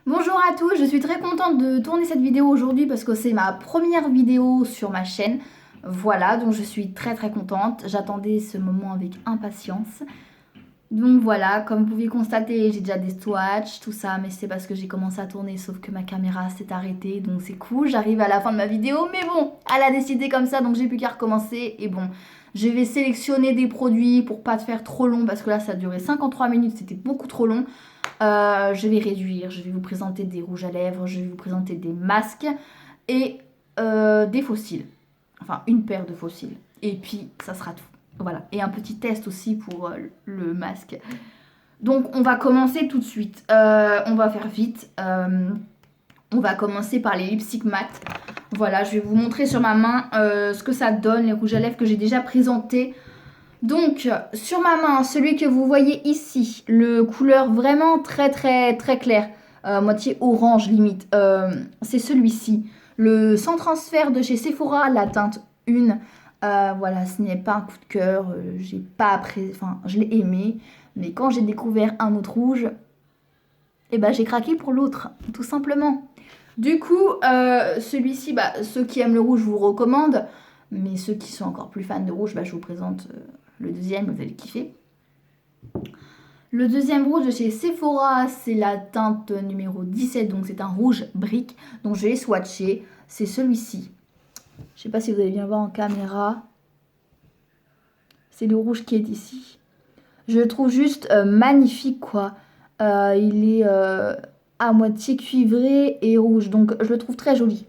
Bonjour à tous, je suis très contente de tourner cette vidéo aujourd'hui parce que c'est ma première vidéo sur ma chaîne. Voilà, donc je suis très contente. J'attendais ce moment avec impatience. Donc voilà, comme vous pouvez constater, j'ai déjà des swatchs, tout ça, mais c'est parce que j'ai commencé à tourner, sauf que ma caméra s'est arrêtée, donc c'est cool, j'arrive à la fin de ma vidéo, mais bon, elle a décidé comme ça, donc j'ai plus qu'à recommencer, et bon, je vais sélectionner des produits pour pas te faire trop long, parce que là, ça a duré 53 minutes, c'était beaucoup trop long. Je vais réduire, je vais vous présenter des rouges à lèvres, je vais vous présenter des masques, et des faux cils, enfin, une paire de faux cils, et puis ça sera tout. Voilà, et un petit test aussi pour le masque. Donc on va commencer tout de suite. On va faire vite. On va commencer par les lipsticks mat. Voilà, je vais vous montrer sur ma main ce que ça donne, les rouges à lèvres que j'ai déjà présentés. Donc sur ma main, celui que vous voyez ici, le couleur vraiment très clair, moitié orange limite, c'est celui-ci. Le sans transfert de chez Sephora, la teinte 1. Voilà, ce n'est pas un coup de cœur, j'ai pas apprécié, enfin je l'ai aimé, mais quand j'ai découvert un autre rouge, eh ben j'ai craqué pour l'autre, tout simplement. Du coup, celui-ci, ceux qui aiment le rouge, je vous recommande, mais ceux qui sont encore plus fans de rouge, je vous présente le deuxième, vous allez kiffer. Le deuxième rouge de chez Sephora, c'est la teinte numéro 17, donc c'est un rouge brique. Donc je vais swatcher, c'est celui-ci. Je sais pas si vous allez bien voir en caméra. C'est le rouge qui est ici. Je le trouve juste magnifique, quoi. Il est à moitié cuivré et rouge, donc je le trouve très joli.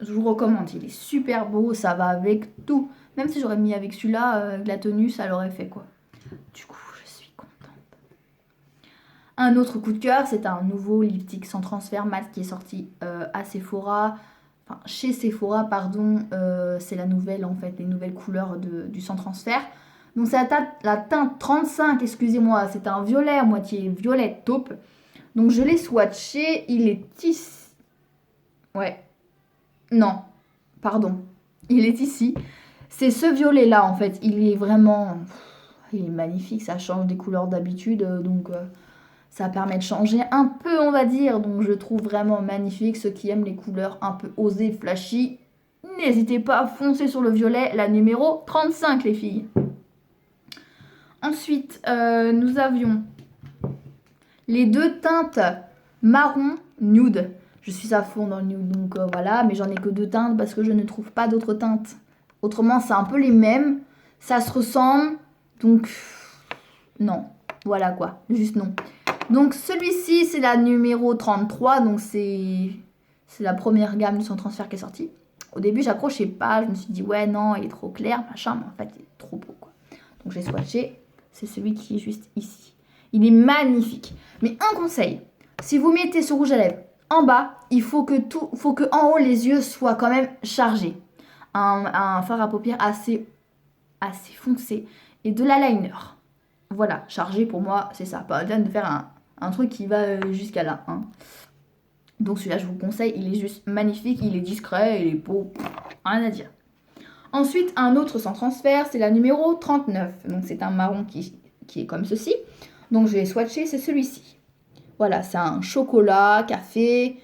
Je vous recommande, il est super beau, ça va avec tout. Même si j'aurais mis avec celui-là, de la tenue, ça l'aurait fait, quoi. Du coup, je suis contente. Un autre coup de cœur, c'est un nouveau lipstick sans transfert mat qui est sorti à Sephora. Enfin, chez Sephora, pardon, c'est la nouvelle en fait, les nouvelles couleurs du sans transfert. Donc c'est la teinte 35, excusez-moi, c'est un violet à moitié violet taupe. Donc je l'ai swatché, il est ici. Ouais, non, pardon, il est ici. C'est ce violet là en fait, il est vraiment, il est magnifique, ça change des couleurs d'habitude, donc ça permet de changer un peu, on va dire. Donc je trouve vraiment magnifique. Ceux qui aiment les couleurs un peu osées, flashy, n'hésitez pas à foncer sur le violet, la numéro 35, les filles. Ensuite, nous avions les deux teintes marron nude. Je suis à fond dans le nude, donc voilà. Mais j'en ai que deux teintes parce que je ne trouve pas d'autres teintes. Autrement, c'est un peu les mêmes. Ça se ressemble. Donc, non. Voilà quoi. Juste non. Donc celui-ci, c'est la numéro 33. Donc c'est la première gamme du sans transfert qui est sortie. Au début, j'accrochais pas. Je me suis dit, ouais, non, il est trop clair, machin. Mais en fait, il est trop beau, quoi. Donc j'ai swatché. C'est celui qui est juste ici. Il est magnifique. Mais un conseil, si vous mettez ce rouge à lèvres en bas, il faut que en haut, les yeux soient quand même chargés. Un fard à paupières assez foncé. Et de l'eyeliner. Voilà, chargé pour moi, c'est ça. Pas besoin de faire un truc qui va jusqu'à là. Hein. Donc celui-là, je vous conseille, il est juste magnifique, il est discret, il est beau, rien à dire. Ensuite, un autre sans transfert, c'est la numéro 39. Donc c'est un marron qui est comme ceci. Donc je vais swatcher, c'est celui-ci. Voilà, c'est un chocolat, café.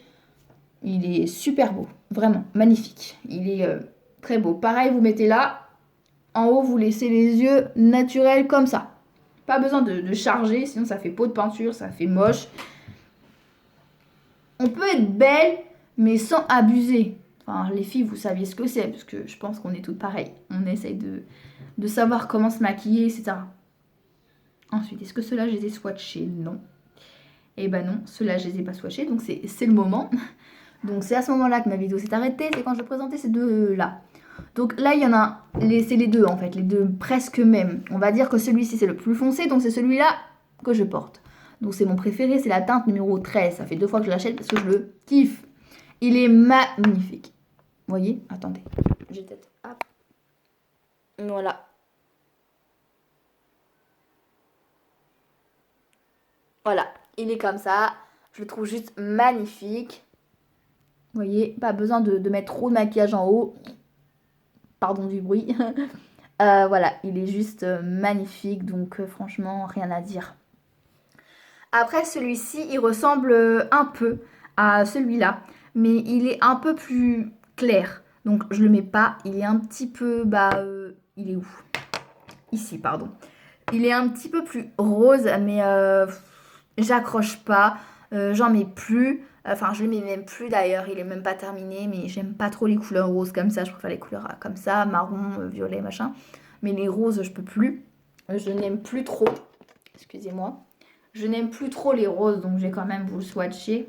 Il est super beau, vraiment magnifique. Il est très beau. Pareil, vous mettez là. En haut, vous laissez les yeux naturels comme ça. Pas besoin de charger, sinon ça fait peau de peinture, ça fait moche. On peut être belle, mais sans abuser. Enfin, les filles, vous saviez ce que c'est, parce que je pense qu'on est toutes pareilles. On essaye de savoir comment se maquiller, etc. Ensuite, est-ce que ceux-là, je les ai swatchés? Non. Eh ben non, ceux-là, je les ai pas swatchés, donc c'est le moment. Donc c'est à ce moment-là que ma vidéo s'est arrêtée, c'est quand je présentais ces deux-là. Donc là, il y en a, c'est les deux en fait, les deux presque mêmes. On va dire que celui-ci, c'est le plus foncé, donc c'est celui-là que je porte. Donc c'est mon préféré, c'est la teinte numéro 13. Ça fait 2 fois que je l'achète parce que je le kiffe. Il est magnifique. Vous voyez? Attendez. J'ai peut-être... Hop. Voilà. Voilà. Il est comme ça. Je le trouve juste magnifique. Vous voyez? Pas besoin de mettre trop de maquillage en haut. Pardon du bruit. Voilà. Il est juste magnifique. Donc franchement, rien à dire. Après, celui-ci, il ressemble un peu à celui-là, mais il est un peu plus clair. Donc je le mets pas, il est un petit peu, il est où? Ici, pardon. Il est un petit peu plus rose, mais j'accroche pas, j'en mets plus. Enfin, je le mets même plus d'ailleurs, il est même pas terminé, mais j'aime pas trop les couleurs roses comme ça, je préfère les couleurs comme ça, marron, violet, machin. Mais les roses, je peux plus. Je n'aime plus trop. Excusez-moi. Je n'aime plus trop les roses, donc je vais quand même vous le swatcher.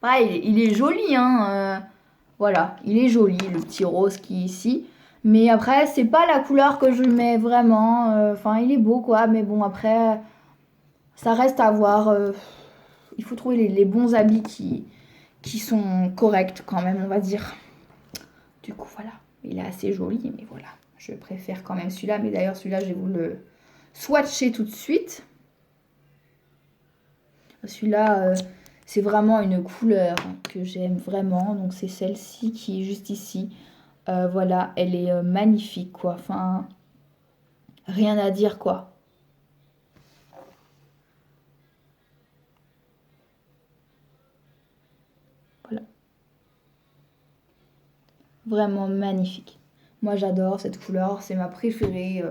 Ah, il est joli, hein. Voilà, il est joli, le petit rose qui est ici. Mais après, c'est pas la couleur que je mets vraiment. Enfin, il est beau, quoi. Mais bon, après, ça reste à voir. Il faut trouver les bons habits qui sont corrects, quand même, on va dire. Du coup, voilà. Il est assez joli, mais voilà. Je préfère quand même celui-là. Mais d'ailleurs, celui-là, je vais vous le swatcher tout de suite. Celui-là, c'est vraiment une couleur que j'aime vraiment. Donc, c'est celle-ci qui est juste ici. Voilà, elle est magnifique, quoi. Enfin, rien à dire, quoi. Voilà. Vraiment magnifique. Moi, j'adore cette couleur. C'est ma préférée.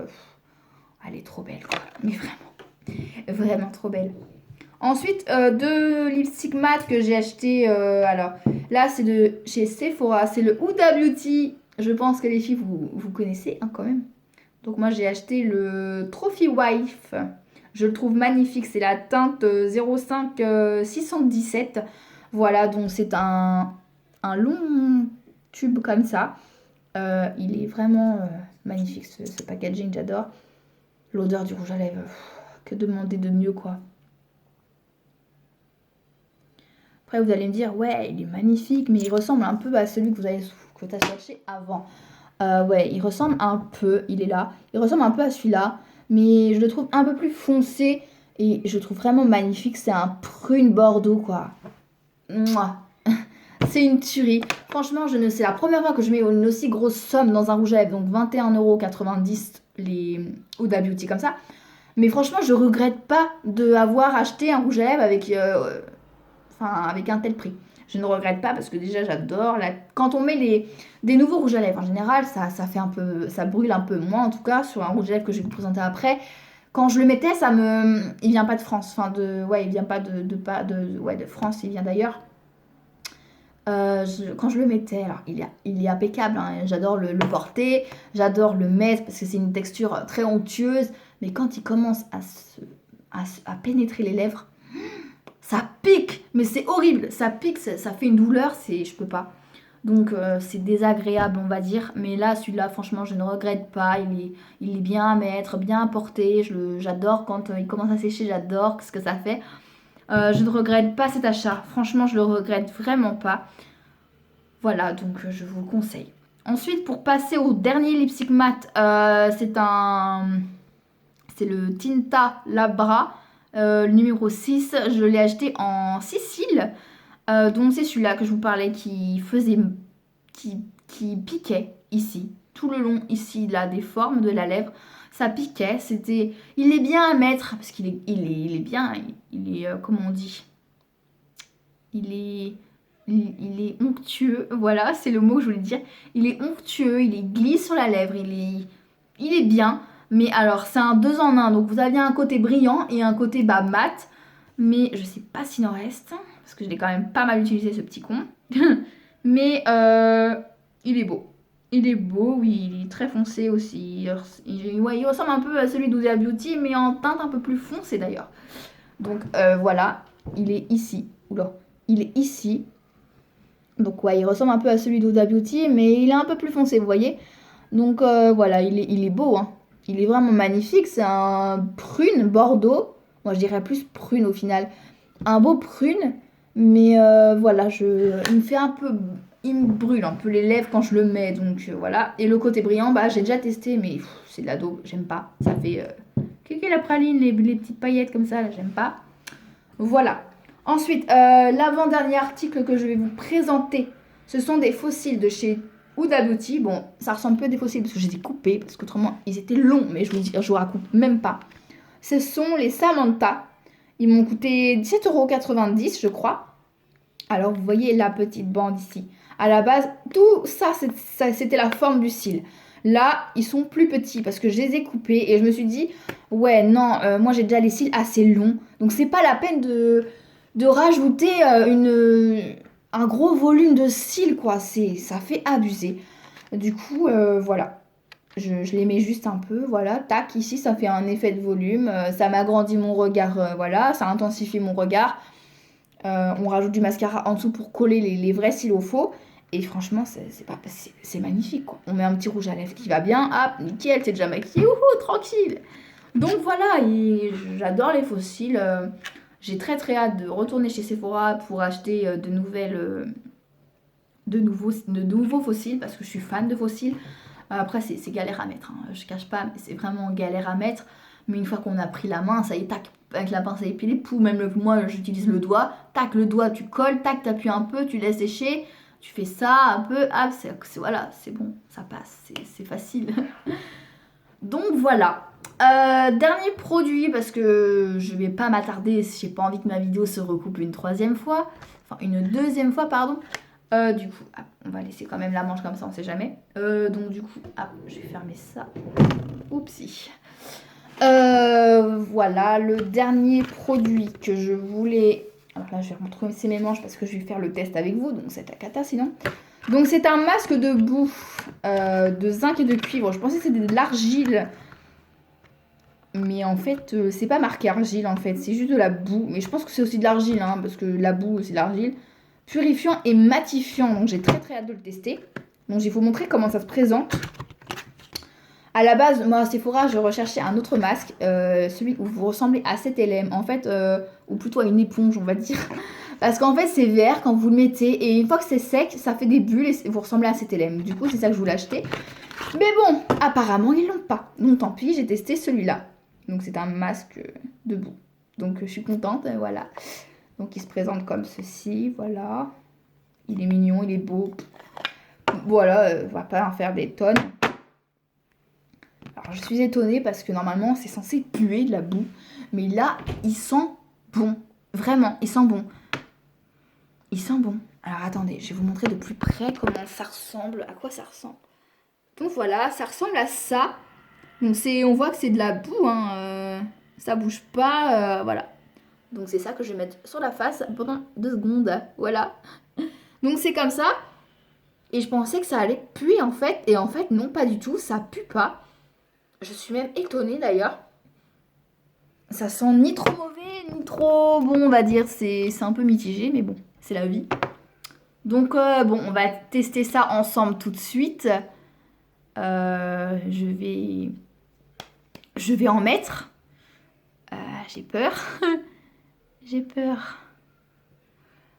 Elle est trop belle, quoi. Mais vraiment, vraiment trop belle. Ensuite, deux lipsticks mat que j'ai acheté. Alors, là, c'est de chez Sephora. C'est le Huda Beauty. Je pense que les filles, vous connaissez, hein, quand même. Donc, moi, j'ai acheté le Trophy Wife. Je le trouve magnifique. C'est la teinte 05 617. Voilà, donc c'est un long tube comme ça. Il est vraiment magnifique, ce packaging, j'adore. L'odeur du rouge à lèvres, que demander de mieux, quoi. Après, vous allez me dire, ouais, il est magnifique, mais il ressemble un peu à celui que tu as swatché avant. Ouais, il ressemble un peu, il est là. Il ressemble un peu à celui-là, mais je le trouve un peu plus foncé et je le trouve vraiment magnifique. C'est un prune bordeaux, quoi. Mouah. C'est une tuerie. Franchement, c'est la première fois que je mets une aussi grosse somme dans un rouge à lèvres, donc 21,90 € les Huda Beauty comme ça. Mais franchement, je regrette pas d'avoir acheté un rouge à lèvres avec un tel prix. Je ne regrette pas parce que déjà j'adore. Quand on met des nouveaux rouges à lèvres, en général, ça fait un peu, ça brûle un peu moins en tout cas sur un rouge à lèvres que je vais vous présenter après. Quand je le mettais, il vient pas de France. Enfin il vient pas de France, il vient d'ailleurs. Quand je le mettais, alors il est impeccable, hein, j'adore le porter, j'adore le mettre parce que c'est une texture très onctueuse, mais quand il commence à pénétrer les lèvres, ça pique, mais c'est horrible, ça pique, ça fait une douleur, je peux pas. Donc c'est désagréable, on va dire, mais là celui-là franchement je ne regrette pas, il est bien à mettre, bien à porter, j'adore quand il commence à sécher, j'adore ce que ça fait. Je ne regrette pas cet achat, franchement je le regrette vraiment pas. Voilà, donc je vous le conseille. Ensuite, pour passer au dernier lipstick mat, c'est le Tinta Labra, le numéro 6. Je l'ai acheté en Sicile. Donc c'est celui-là que je vous parlais qui piquait ici, tout le long ici, là, des formes de la lèvre. Ça piquait, il est bien à mettre, parce il est bien, comment on dit? Il est onctueux, voilà, c'est le mot que je voulais dire. Il est onctueux, il est glisse sur la lèvre, il est bien. Mais alors, c'est un 2 en 1, donc vous avez un côté brillant et un côté mat. Mais je sais pas s'il en reste, parce que je l'ai quand même pas mal utilisé ce petit con. Mais il est beau. Il est beau, oui, il est très foncé aussi. Il ressemble un peu à celui d'Huda Beauty, mais en teinte un peu plus foncée d'ailleurs. Donc voilà, il est ici. Oula, il est ici. Donc ouais, il ressemble un peu à celui d'Huda Beauty, mais il est un peu plus foncé, vous voyez. Donc voilà, il est beau, hein. Il est vraiment magnifique. C'est un prune bordeaux. Moi, je dirais plus prune au final. Un beau prune, mais voilà, il me brûle un peu les lèvres quand je le mets, donc voilà. Et le côté brillant, j'ai déjà testé, mais c'est de la daube, j'aime pas. Ça fait la praline, les petites paillettes comme ça, là, j'aime pas. Voilà. Ensuite, l'avant-dernier article que je vais vous présenter, ce sont des fossiles de chez Huda Beauty. Bon, ça ressemble peu à des fossiles parce que je les ai coupés, parce qu'autrement, ils étaient longs, mais je vous raconte même pas. Ce sont les Samantha. Ils m'ont coûté 17,90 € je crois. Alors vous voyez la petite bande ici. À la base, tout ça, c'était la forme du cil. Là, ils sont plus petits parce que je les ai coupés et je me suis dit, ouais, non, moi j'ai déjà les cils assez longs. Donc c'est pas la peine de rajouter un gros volume de cils, quoi. Ça fait abuser. Du coup, voilà. Je les mets juste un peu, voilà, tac, ici ça fait un effet de volume, ça m'agrandit mon regard, voilà, ça intensifie mon regard. On rajoute du mascara en dessous pour coller les vrais cils au faux. Et franchement, c'est magnifique, quoi. On met un petit rouge à lèvres qui va bien, hop, nickel, c'est déjà maquillé, ouhou, tranquille. Donc voilà, j'adore les faux cils. J'ai très très hâte de retourner chez Sephora pour acheter de nouveaux faux cils parce que je suis fan de faux cils. Après, c'est galère à mettre, hein. Je cache pas, mais c'est vraiment galère à mettre. Mais une fois qu'on a pris la main, ça y est, tac, avec la pince à épiler, pou, même moi j'utilise le doigt, tac, le doigt, tu colles, tac, t'appuies un peu, tu laisses sécher, tu fais ça un peu, hop, voilà, c'est bon, ça passe, c'est facile. Donc voilà. Dernier produit, parce que je vais pas m'attarder, j'ai pas envie que ma vidéo se recoupe une troisième fois, enfin une deuxième fois, pardon. Du coup, on va laisser quand même la manche comme ça, on sait jamais. Donc du coup, je vais fermer ça. Oupsie. Voilà, le dernier produit que je voulais... Alors là, je vais retrouver mes manches parce que je vais faire le test avec vous, donc c'est à cata sinon. Donc c'est un masque de boue de zinc et de cuivre. Je pensais que c'était de l'argile. Mais en fait, c'est pas marqué argile en fait, c'est juste de la boue. Mais je pense que c'est aussi de l'argile, hein, parce que la boue, c'est de l'argile. Purifiant et matifiant, donc j'ai très très hâte de le tester. Donc je vais vous montrer comment ça se présente. À la base, moi à Sephora, je recherchais un autre masque, celui où vous ressemblez à cet LM, en fait, ou plutôt à une éponge, on va dire. Parce qu'en fait, c'est vert quand vous le mettez, et une fois que c'est sec, ça fait des bulles et vous ressemblez à cet LM. Du coup, c'est ça que je voulais acheter. Mais bon, apparemment, ils l'ont pas. Donc tant pis, j'ai testé celui-là. Donc c'est un masque de boue. Donc je suis contente, voilà. Donc il se présente comme ceci, voilà. Il est mignon, il est beau. Voilà, on va pas en faire des tonnes. Alors je suis étonnée parce que normalement c'est censé puer de la boue. Mais là, il sent bon. Vraiment, il sent bon. Il sent bon. Alors attendez, je vais vous montrer de plus près comment ça ressemble. À quoi ça ressemble. Donc voilà, ça ressemble à ça. Donc on voit que c'est de la boue, hein. Ça bouge pas, voilà. Donc c'est ça que je vais mettre sur la face pendant 2 secondes. Voilà. Donc c'est comme ça. Et je pensais que ça allait puer en fait. Et en fait, non, pas du tout. Ça pue pas. Je suis même étonnée d'ailleurs. Ça sent ni trop mauvais, ni trop bon, on va dire. C'est un peu mitigé, mais bon, c'est la vie. Donc bon, on va tester ça ensemble tout de suite. Je vais en mettre. J'ai peur. J'ai peur.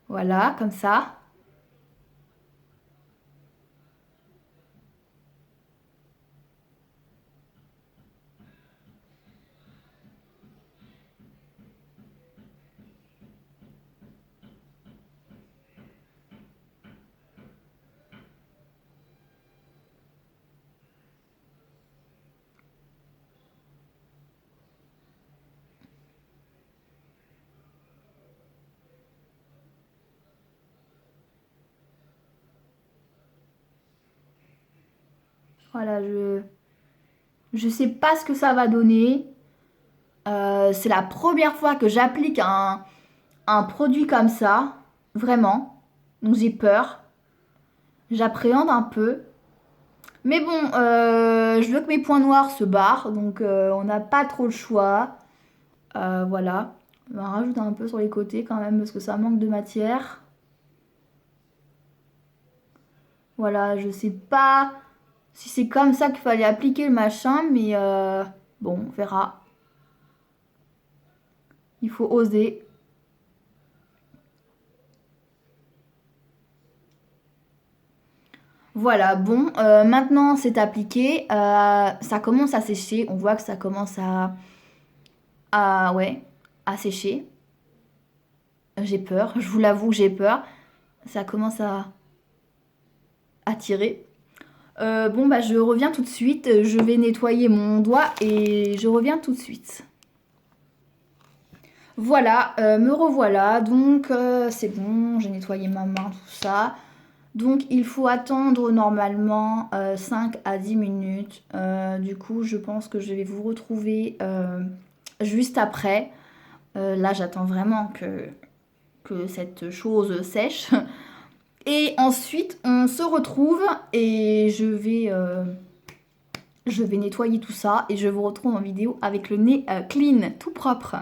Voilà, comme ça. Voilà, je sais pas ce que ça va donner. C'est la première fois que j'applique un produit comme ça. Vraiment. Donc j'ai peur. J'appréhende un peu. Mais bon, je veux que mes points noirs se barrent. Donc on n'a pas trop le choix. Voilà. On va rajouter un peu sur les côtés quand même parce que ça manque de matière. Voilà, je sais pas si c'est comme ça qu'il fallait appliquer le machin, mais bon, on verra. Il faut oser. Voilà, bon, maintenant c'est appliqué. Ça commence à sécher. On voit que ça commence ouais, à sécher. J'ai peur, je vous l'avoue, j'ai peur. Ça commence à tirer. Bon, bah je reviens tout de suite. Je vais nettoyer mon doigt et je reviens tout de suite. Voilà, me revoilà. Donc c'est bon, j'ai nettoyé ma main, tout ça. Donc il faut attendre normalement 5 à 10 minutes. Du coup, je pense que je vais vous retrouver juste après. Là, j'attends vraiment que cette chose sèche. Et ensuite, on se retrouve et je vais nettoyer tout ça et je vous retrouve en vidéo avec le nez clean, tout propre.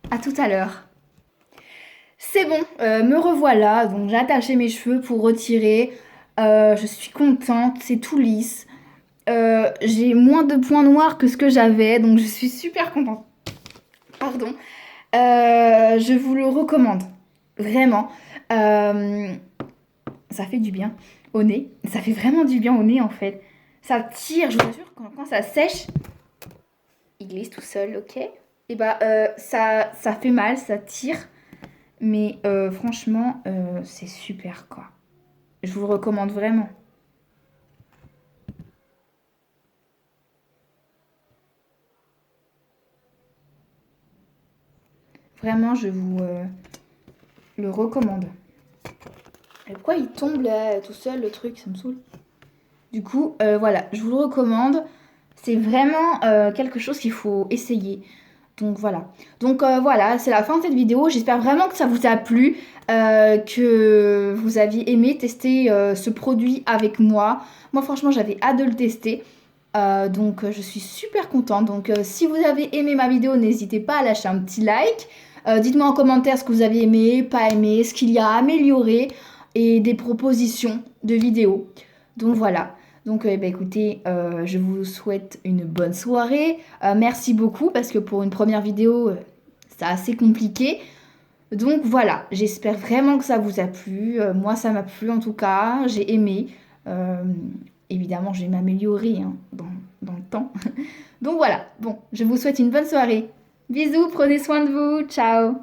À tout à l'heure. C'est bon, me revoilà. Donc j'ai attaché mes cheveux pour retirer. Je suis contente, c'est tout lisse. J'ai moins de points noirs que ce que j'avais, donc je suis super contente. Pardon. Je vous le recommande, vraiment. Euh, Ça fait du bien au nez. Ça fait vraiment du bien au nez en fait. Ça tire, je vous assure, quand ça sèche, il glisse tout seul, ok? Et bah ça fait mal, ça tire. Mais franchement, c'est super quoi. Je vous le recommande vraiment. Vraiment, je vous le recommande. Et pourquoi il tombe là tout seul le truc? Ça me saoule. Du coup, voilà, je vous le recommande. C'est vraiment quelque chose qu'il faut essayer. Donc voilà. Donc voilà, c'est la fin de cette vidéo. J'espère vraiment que ça vous a plu, que vous aviez aimé tester ce produit avec moi. Moi, franchement, j'avais hâte de le tester. Donc je suis super contente. Donc si vous avez aimé ma vidéo, n'hésitez pas à lâcher un petit like. Dites-moi en commentaire ce que vous avez aimé, pas aimé, ce qu'il y a à améliorer et des propositions de vidéos. Donc voilà. Donc bah, écoutez, je vous souhaite une bonne soirée. Merci beaucoup parce que pour une première vidéo, c'est assez compliqué. Donc voilà, j'espère vraiment que ça vous a plu. Moi, ça m'a plu en tout cas. J'ai aimé. Euh, Évidemment, je vais m'améliorer hein, dans le temps. Donc voilà, bon, je vous souhaite une bonne soirée. Bisous, prenez soin de vous. Ciao.